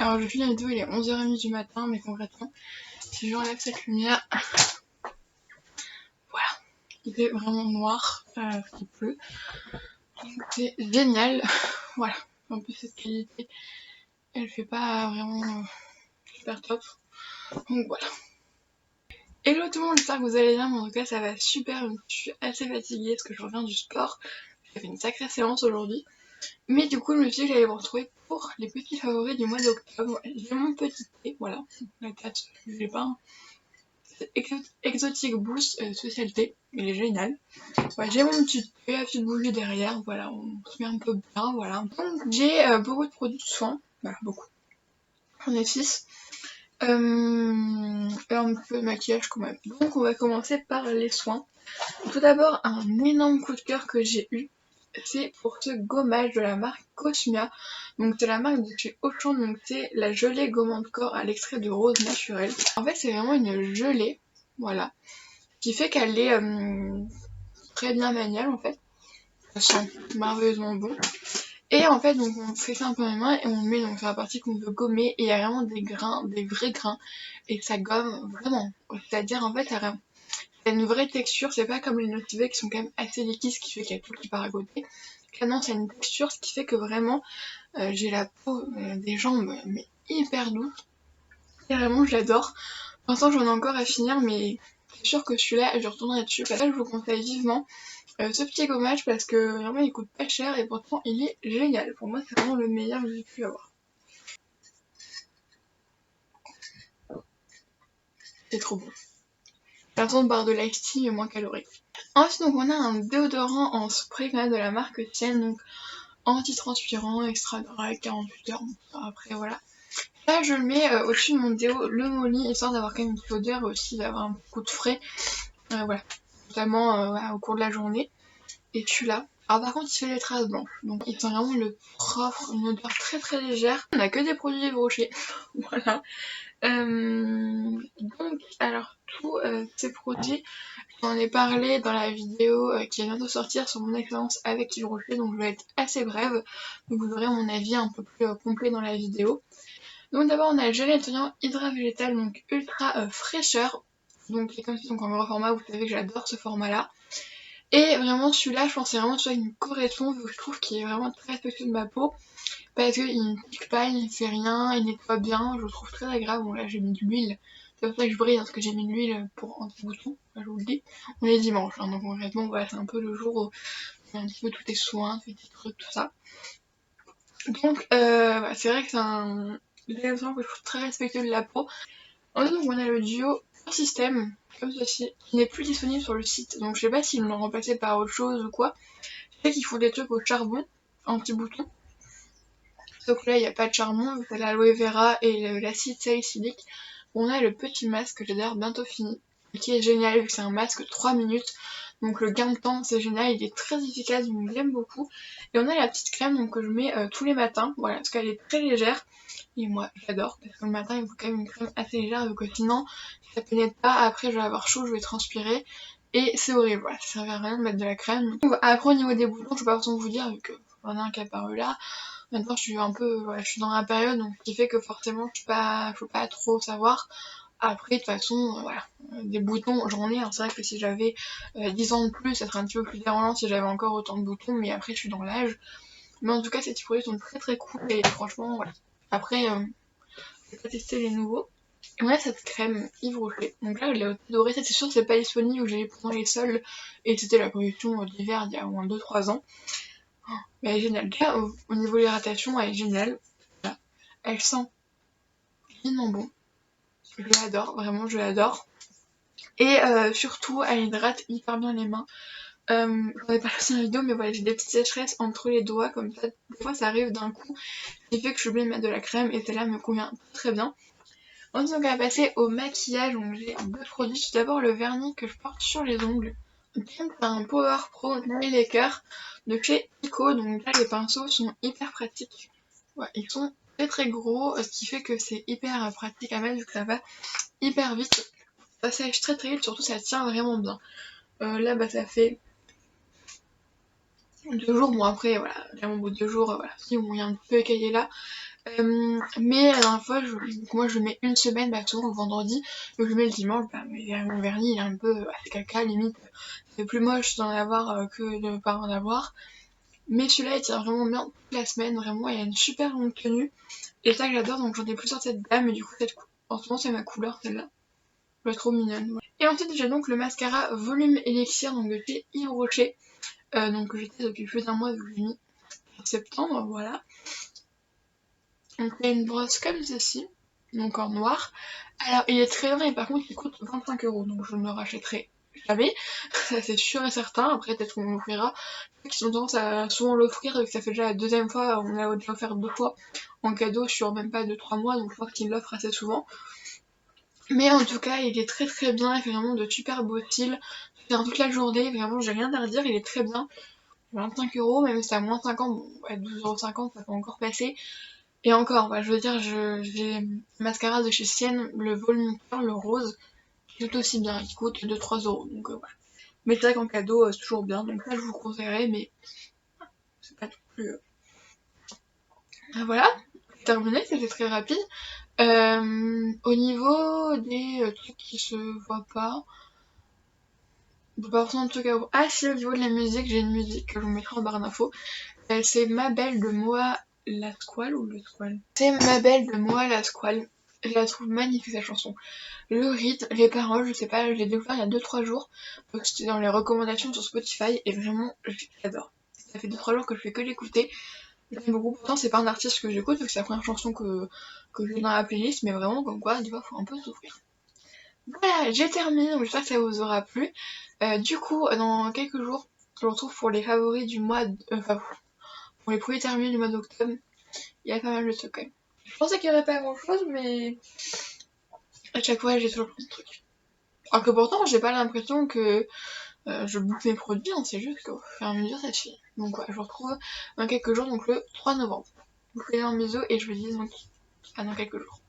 Alors je filme la vidéo, il est 11h30 du matin, mais concrètement, si j'enlève cette lumière, voilà, il est vraiment noir, il pleut, donc c'est génial, voilà. En plus cette qualité, elle fait pas vraiment super top, donc voilà. Hello tout le monde, j'espère que vous allez bien, mais en tout cas ça va super, je suis assez fatiguée parce que je reviens du sport, j'ai fait une sacrée séance aujourd'hui. Mais du coup, je me suis dit que j'allais vous retrouver pour les petits favoris du mois d'octobre. J'ai mon petit thé, voilà, la tête, je l'ai pas. C'est Exotic Boost Social Thé, il est génial. Ouais, j'ai mon petit thé, la petite bougie derrière, voilà, on se met un peu bien, voilà. Donc j'ai beaucoup de produits de soins, voilà, beaucoup. J'en ai 6. Et un peu de maquillage quand même. Donc on va commencer par les soins. Tout d'abord, un énorme coup de cœur que j'ai eu, c'est pour ce gommage de la marque Cosmia. Donc c'est la marque de chez Auchan, donc c'est la gelée gommante corps à l'extrait de rose naturel. En fait c'est vraiment une gelée, voilà, qui fait qu'elle est très bien maniable en fait. Ça sent merveilleusement bon. Et en fait donc on fait ça un peu à la main et on met donc sur la partie qu'on veut gommer et il y a vraiment des grains, des vrais grains, et ça gomme vraiment. C'est-à-dire en fait ça a une vraie texture, c'est pas comme les Nocivec qui sont quand même assez liquides, ce qui fait qu'il y a tout qui part à côté. Là non, c'est une texture, ce qui fait que vraiment j'ai la peau des jambes mais hyper douce. Et vraiment je l'adore. Pour l'instant j'en ai encore à finir, mais c'est sûr que celui-là je retournerai dessus. Parce que là je vous conseille vivement ce petit gommage parce que vraiment il coûte pas cher et pourtant il est génial. Pour moi c'est vraiment le meilleur que j'ai pu avoir. C'est trop bon. De toute façon, barre de Life Tea mais moins calorique. Ensuite donc on a un déodorant en spray quand même de la marque Tienne, donc anti-transpirant, extra dry, 48 heures, bon, après voilà. Là je le mets au-dessus de mon déo, le Molly, histoire d'avoir quand même une petite odeur et aussi d'avoir un coup de frais, voilà, notamment voilà, au cours de la journée. Et celui-là, alors par contre il fait les traces blanches, donc il sent vraiment le propre, une odeur très très légère. On a que des produits Yves Rocher, voilà. Donc alors tous ces produits, j'en ai parlé dans la vidéo qui va bientôt sortir sur mon expérience avec Yves Rocher, donc je vais être assez brève, donc vous aurez mon avis un peu plus complet dans la vidéo. Donc d'abord on a le gel nettoyant Hydra Végétal, donc ultra fraîcheur, donc il est comme si donc en gros format, vous savez que j'adore ce format là. Et vraiment celui-là je pense que c'est vraiment celui qui me correspond, vu que je trouve qu'il est vraiment très respectueux de ma peau, parce qu'il ne pique pas, il ne fait rien, il nettoie bien, je le trouve très agréable. Bon là j'ai mis de l'huile, c'est pour ça que je brille, parce que j'ai mis de l'huile pour anti-bouton, je vous le dis. On est dimanche, hein, donc concrètement voilà, c'est un peu le jour où il y a un petit peu tous tes soins, tes petits trucs, tout ça. Donc bah, c'est vrai que c'est un élément que je trouve très respectueux de la peau. Ensuite donc on a le duo Système, comme ceci, qui n'est plus disponible sur le site, donc je sais pas s'ils l'ont remplacé par autre chose ou quoi. Je sais qu'ils font des trucs au charbon, anti-bouton. Sauf que là, il n'y a pas de charbon, c'est l'aloe vera et l'acide salicylique. On a le petit masque que j'ai d'ailleurs bientôt fini, qui est génial vu que c'est un masque 3 minutes. Donc le gain de temps, c'est génial, il est très efficace, donc j'aime beaucoup. Et on a la petite crème donc, que je mets tous les matins, voilà, parce qu'elle est très légère. Et moi, j'adore, parce que le matin, il faut quand même une crème assez légère, vu que sinon, si ça pénètre pas, après, je vais avoir chaud, je vais transpirer. Et c'est horrible, voilà, ça sert à rien de mettre de la crème. Donc, après, au niveau des boutons, je vais pas forcément vous dire, vu que j'en ai un qui apparu là. Maintenant, je suis un peu, voilà, je suis dans la période, donc ce qui fait que forcément, je peux pas trop savoir. Après, de toute façon, voilà, des boutons, j'en ai, hein. C'est vrai que si j'avais 10 ans de plus, ça serait un petit peu plus dérangeant si j'avais encore autant de boutons, mais après, je suis dans l'âge. Mais en tout cas, ces petits produits sont très très cool, et franchement, voilà. Après, je vais pas tester les nouveaux. Et on a cette crème Yves Rocher. Donc là, je l'ai adorée, c'est sûr, c'est pas disponible, j'ai pendant les soldes, et c'était la collection d'hiver il y a au moins 2-3 ans. Mais elle est géniale. Déjà, au niveau de l'hydratation, elle est géniale. Voilà. Elle sent vraiment bon. Je l'adore, vraiment, je l'adore. Et surtout, elle hydrate hyper bien les mains. J'en ai pas fait une vidéo, mais voilà, j'ai des petites sécheresses entre les doigts, comme ça. Des fois, ça arrive d'un coup, ce qui fait que je suis obligée de mettre de la crème, et celle-là me convient très bien. Ensuite, on va passer au maquillage. Donc, j'ai deux produits. Tout d'abord, le vernis que je porte sur les ongles. C'est un Power Pro Nail Lacquer de chez Ico. Donc là, les pinceaux sont hyper pratiques. Ouais, ils sont très très gros, ce qui fait que c'est hyper pratique à mettre vu que ça va hyper vite. Ça sèche très très vite, surtout ça tient vraiment bien. Là, bah ça fait 2 jours. Bon après, voilà, là au bout de 2 jours, voilà, si bon, il y a un petit peu écaillé là. Mais la dernière fois, donc moi je le mets une semaine, bah souvent le vendredi, donc je le mets le dimanche, bah mais mon vernis il est un peu assez caca, limite c'est plus moche d'en avoir que de ne pas en avoir. Mais celui-là il tient vraiment bien toute la semaine, vraiment il a une super longue tenue. Et ça que j'adore, donc j'en ai plusieurs de cette gamme, et du coup en ce moment c'est ma couleur celle-là. Je la trouve mignonne. Ouais. Et ensuite j'ai donc le mascara Volume Elixir, donc de chez Yves Rocher, donc que j'étais depuis plus d'un mois vu que j'ai mis en septembre, voilà. Donc il y a une brosse comme ceci, donc en noir. Alors il est très bien et par contre il coûte 25 €, donc je ne le rachèterai jamais, ça c'est sûr et certain. Après peut-être qu'on l'offrira. Ceux qui ont tendance à souvent l'offrir, et que ça fait déjà la deuxième fois, on l'a déjà offert 2 fois en cadeau sur même pas 2-3 mois, donc je pense qu'ils l'offrent assez souvent. Mais en tout cas il est très très bien, il fait vraiment de super beaux styles. Faire toute la journée, vraiment j'ai rien à redire, il est très bien. 25 €, même si c'est à moins 50, bon ouais 12,50 € ça peut encore passer. Et encore, bah, je veux dire, j'ai le mascara de chez Sienne, le Volumicure, le rose, qui est tout aussi bien, il coûte 2-3 €, donc voilà. Mais c'est vrai qu'en cadeau, c'est toujours bien, donc là je vous conseillerais, mais c'est pas non plus... Ah, voilà, c'est terminé, c'était très rapide. Au niveau des trucs qui se voient pas, pas forcément de trucs à voir. Ah si, au niveau de la musique, j'ai une musique que je vous mettrai en barre d'infos. C'est Ma Belle de Moa la Squale ou le Squale. C'est Ma Belle de Moa la Squale. Je la trouve magnifique cette chanson. Le rythme, les paroles, je sais pas, je l'ai découvert il y a 2-3 jours. Donc c'était dans les recommandations sur Spotify et vraiment j'adore. Ça fait 2-3 jours que je fais que l'écouter. J'aime beaucoup. Pourtant c'est pas un artiste que j'écoute, donc c'est la première chanson que j'ai dans la playlist, mais vraiment comme quoi des fois faut un peu souffrir. Voilà, j'ai terminé, donc j'espère que ça vous aura plu. Du coup, dans quelques jours, je vous retrouve pour les favoris du mois enfin pour les premiers terminés du mois d'octobre. Il y a pas mal de trucs quand même. Je pensais qu'il y aurait pas grand chose, mais à chaque fois j'ai toujours plein de trucs. Alors que pourtant j'ai pas l'impression que je bouffe mes produits, hein, c'est juste qu'au fur et à mesure ça se fait. Donc voilà, je vous retrouve dans quelques jours, donc le 3 novembre. Je vous fais un bisou et je vous dis donc à dans quelques jours.